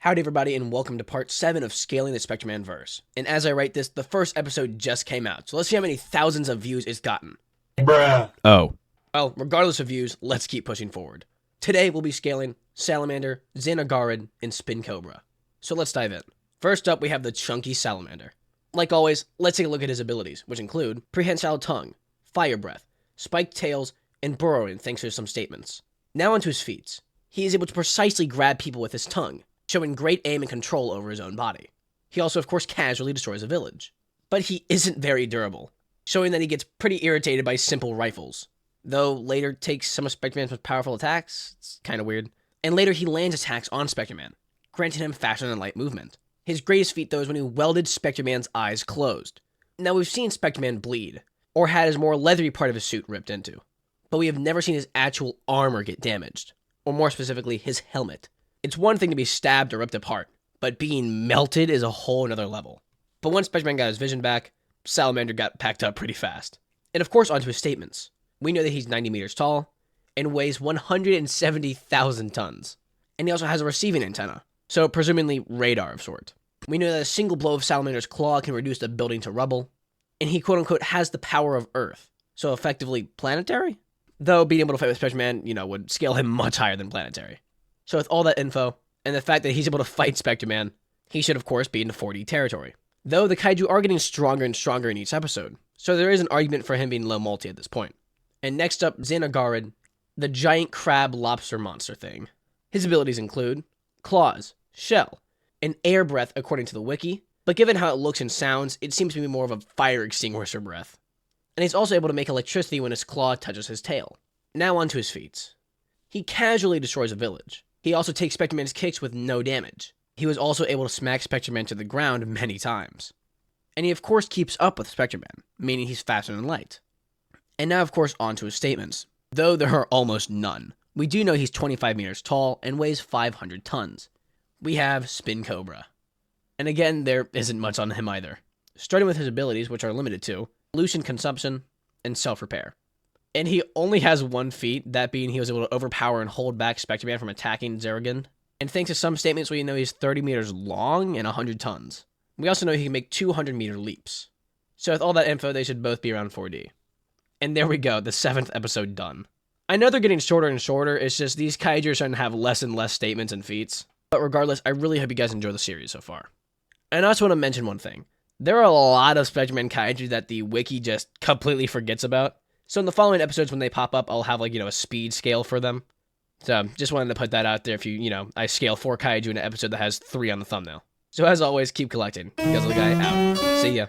Howdy everybody and welcome to part 7 of Scaling the Spectreman verse. And as I write this, the first episode just came out, so let's see how many thousands of views it's gotten. Bruh. Oh. Well, regardless of views, let's keep pushing forward. Today we'll be scaling Salamander, Xenogarid, and Spin Cobra. So let's dive in. First up we have the chunky Salamander. Like always, let's take a look at his abilities, which include Prehensile Tongue, Fire Breath, Spiked Tails, and Burrowing thanks to some statements. Now onto his feats. He is able to precisely grab people with his tongue, showing great aim and control over his own body. He also, of course, casually destroys a village. But he isn't very durable, showing that he gets pretty irritated by simple rifles. Though later takes some of Spectreman's most powerful attacks, it's kind of weird. And later he lands attacks on Spectreman, granting him faster than light movement. His greatest feat, though, is when he welded Spectreman's eyes closed. Now, we've seen Spectreman bleed, or had his more leathery part of his suit ripped into, but we have never seen his actual armor get damaged, or more specifically, his helmet. It's one thing to be stabbed or ripped apart, but being melted is a whole another level. But once Spectreman got his vision back, Salamander got packed up pretty fast. And of course, onto his statements. We know that he's 90 meters tall, and weighs 170,000 tons. And he also has a receiving antenna, so presumably radar of sort. We know that a single blow of Salamander's claw can reduce a building to rubble, and he quote-unquote has the power of Earth, so effectively planetary? Though being able to fight with Spectreman, would scale him much higher than planetary. So with all that info, and the fact that he's able to fight Spectreman, he should of course be in the 4D territory. Though the kaiju are getting stronger and stronger in each episode, so there is an argument for him being low multi at this point. And next up, Xenogarid, the giant crab lobster monster thing. His abilities include Claws, Shell, and Air Breath according to the wiki, but given how it looks and sounds, it seems to be more of a fire extinguisher breath. And he's also able to make electricity when his claw touches his tail. Now onto his feats. He casually destroys a village. He also takes Spectreman's kicks with no damage. He was also able to smack Spectreman to the ground many times. And he of course keeps up with Spectreman, meaning he's faster than light. And now of course onto his statements, though there are almost none. We do know he's 25 meters tall and weighs 500 tons. We have Spin Cobra. And again, there isn't much on him either. Starting with his abilities, which are limited to Pollution Consumption and Self-Repair. And he only has one feat, that being he was able to overpower and hold back Spectreman from attacking Zerrigan. And thanks to some statements, we know he's 30 meters long and 100 tons. We also know he can make 200-meter leaps. So with all that info, they should both be around 4D. And there we go, the 7th episode done. I know they're getting shorter and shorter, it's just these kaiju are starting to have less and less statements and feats. But regardless, I really hope you guys enjoy the series so far. And I also want to mention one thing. There are a lot of Spectreman kaiju that the wiki just completely forgets about. So in the following episodes when they pop up, I'll have a speed scale for them. So just wanted to put that out there if I scale 4 kaiju in an episode that has 3 on the thumbnail. So as always, keep collecting. Guzzle the guy out. See ya.